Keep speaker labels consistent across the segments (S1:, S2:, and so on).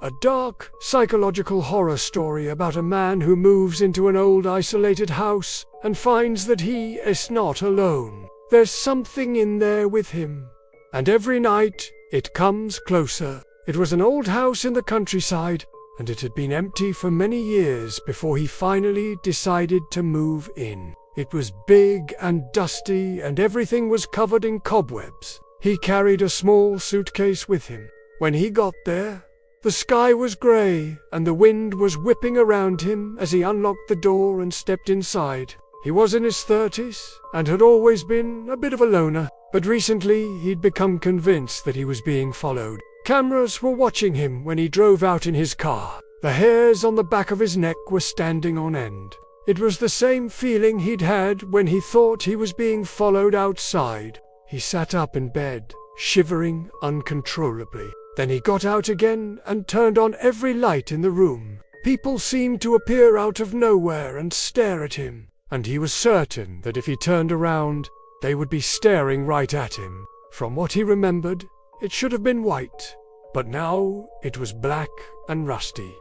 S1: A dark, psychological horror story about a man who moves into an old isolated house and finds that he is not alone. There's something in there with him. And every night, it comes closer. It was an old house in the countryside, and it had been empty for many years before he finally decided to move in. It was big and dusty, and everything was covered in cobwebs. He carried a small suitcase with him. When he got there, the sky was grey, and the wind was whipping around him as he unlocked the door and stepped inside. He was in his 30s, and had always been a bit of a loner, but recently he'd become convinced that he was being followed. Cameras were watching him when he drove out in his car. The hairs on the back of his neck were standing on end. It was the same feeling he'd had when he thought he was being followed outside. He sat up in bed, shivering uncontrollably. Then he got out again and turned on every light in the room. People seemed to appear out of nowhere and stare at him, and he was certain that if he turned around, they would be staring right at him. From what he remembered, it should have been white, but now it was black and rusty.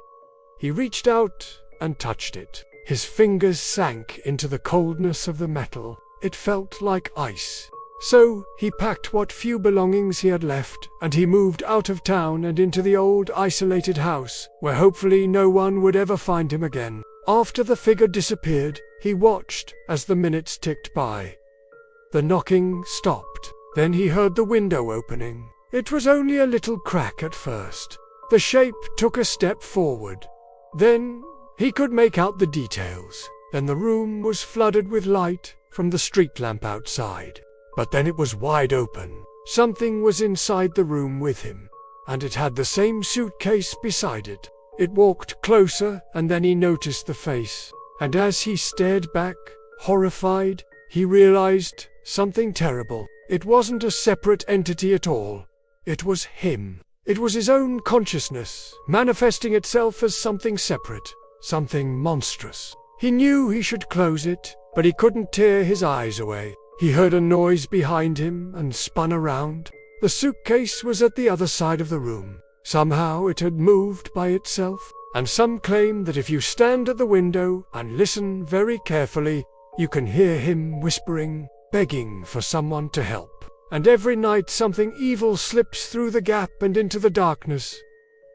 S1: He reached out and touched it. His fingers sank into the coldness of the metal. It felt like ice. So he packed what few belongings he had left, and he moved out of town and into the old isolated house, where hopefully no one would ever find him again. After the figure disappeared, he watched as the minutes ticked by. The knocking stopped. Then he heard the window opening. It was only a little crack at first. The shape took a step forward. Then he could make out the details. Then the room was flooded with light from the street lamp outside. But then it was wide open. Something was inside the room with him, and it had the same suitcase beside it. It walked closer, and then he noticed the face. And as he stared back, horrified, he realized something terrible. It wasn't a separate entity at all. It was him. It was his own consciousness, manifesting itself as something separate, something monstrous. He knew he should close it, but he couldn't tear his eyes away. He heard a noise behind him and spun around. The suitcase was at the other side of the room. Somehow it had moved by itself, and some claim that if you stand at the window and listen very carefully, you can hear him whispering, begging for someone to help. And every night something evil slips through the gap and into the darkness.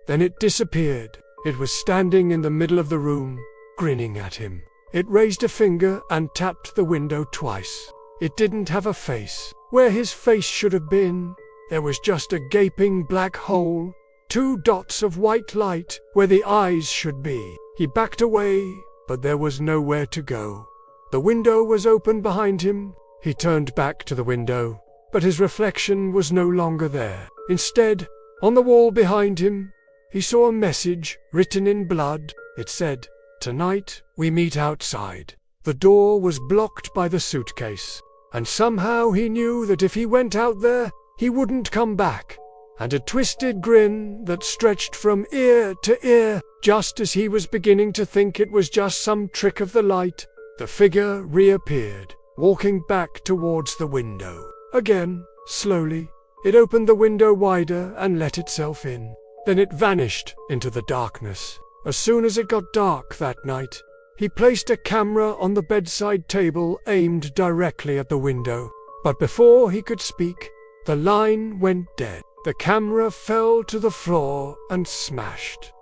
S1: Then it disappeared. It was standing in the middle of the room, grinning at him. It raised a finger and tapped the window twice. It didn't have a face. Where his face should have been, there was just a gaping black hole, 2 dots of white light where the eyes should be. He backed away, but there was nowhere to go. The window was open behind him. He turned back to the window, but his reflection was no longer there. Instead, on the wall behind him, he saw a message written in blood. It said, "Tonight we meet outside." The door was blocked by the suitcase, and somehow he knew that if he went out there, he wouldn't come back. And a twisted grin that stretched from ear to ear, just as he was beginning to think it was just some trick of the light, the figure reappeared, walking back towards the window. Again, slowly, it opened the window wider and let itself in. Then it vanished into the darkness. As soon as it got dark that night, he placed a camera on the bedside table aimed directly at the window. But before he could speak, the line went dead. The camera fell to the floor and smashed.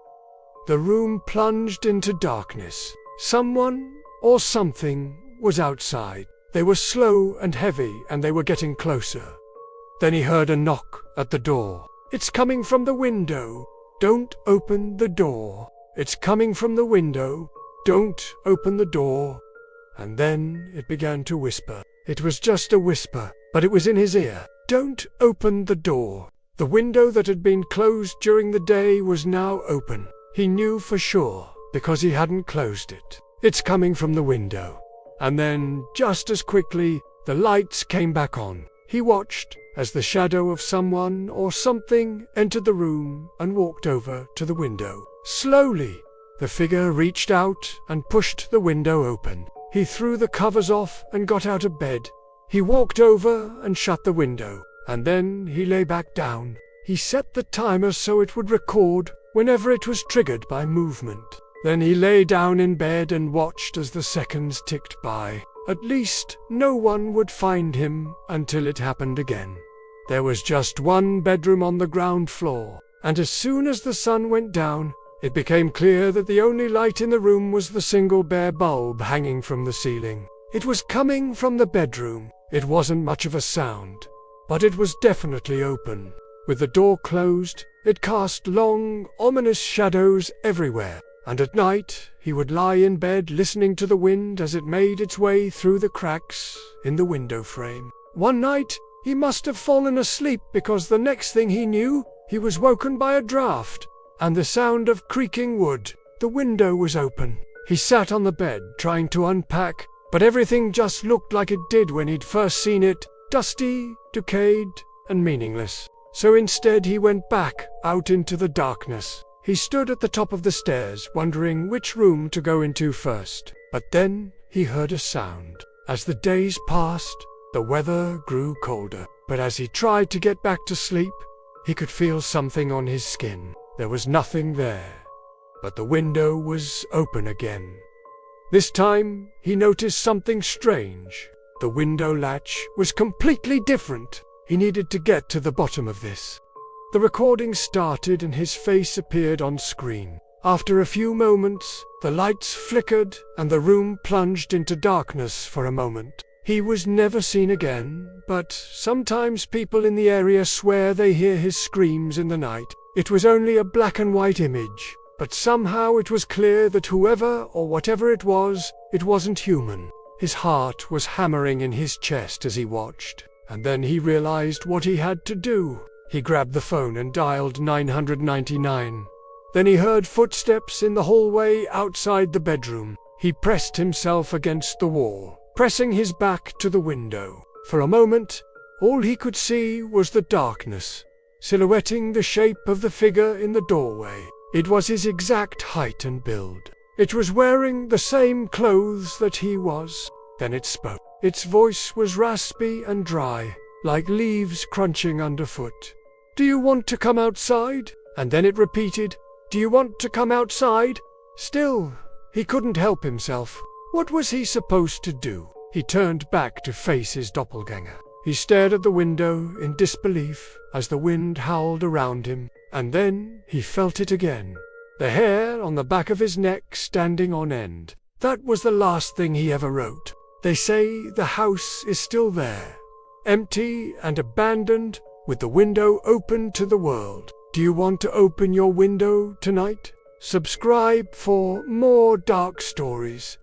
S1: The room plunged into darkness. Someone or something was outside. They were slow and heavy, and they were getting closer. Then he heard a knock at the door. "It's coming from the window. Don't open the door. It's coming from the window. Don't open the door." And then it began to whisper. It was just a whisper, but it was in his ear. "Don't open the door." The window that had been closed during the day was now open. He knew for sure, because he hadn't closed it. "It's coming from the window." And then, just as quickly, the lights came back on. He watched as the shadow of someone or something entered the room and walked over to the window. Slowly, the figure reached out and pushed the window open. He threw the covers off and got out of bed. He walked over and shut the window, and then he lay back down. He set the timer so it would record whenever it was triggered by movement. Then he lay down in bed and watched as the seconds ticked by. At least, no one would find him until it happened again. There was just one bedroom on the ground floor, and as soon as the sun went down, it became clear that the only light in the room was the single bare bulb hanging from the ceiling. It was coming from the bedroom. It wasn't much of a sound, but it was definitely open. With the door closed, it cast long, ominous shadows everywhere, and at night he would lie in bed listening to the wind as it made its way through the cracks in the window frame. One night, he must have fallen asleep because the next thing he knew, he was woken by a draft and the sound of creaking wood. The window was open. He sat on the bed trying to unpack, but everything just looked like it did when he'd first seen it, dusty, decayed, and meaningless. So instead he went back out into the darkness. He stood at the top of the stairs, wondering which room to go into first. But then he heard a sound. As the days passed, the weather grew colder. But as he tried to get back to sleep, he could feel something on his skin. There was nothing there, but the window was open again. This time, he noticed something strange. The window latch was completely different. He needed to get to the bottom of this. The recording started and his face appeared on screen. After a few moments, the lights flickered and the room plunged into darkness for a moment. He was never seen again, but sometimes people in the area swear they hear his screams in the night. It was only a black and white image, but somehow it was clear that whoever or whatever it wasn't human. His heart was hammering in his chest as he watched, and then he realized what he had to do. He grabbed the phone and dialed 999. Then he heard footsteps in the hallway outside the bedroom. He pressed himself against the wall, pressing his back to the window. For a moment, all he could see was the darkness, silhouetting the shape of the figure in the doorway. It was his exact height and build. It was wearing the same clothes that he was. Then it spoke. Its voice was raspy and dry, like leaves crunching underfoot. "Do you want to come outside?" And then it repeated, "Do you want to come outside?" Still, he couldn't help himself. What was he supposed to do? He turned back to face his doppelganger. He stared at the window in disbelief as the wind howled around him, and then he felt it again. The hair on the back of his neck standing on end. That was the last thing he ever wrote. They say the house is still there, empty and abandoned, with the window open to the world. Do you want to open your window tonight? Subscribe for more dark stories.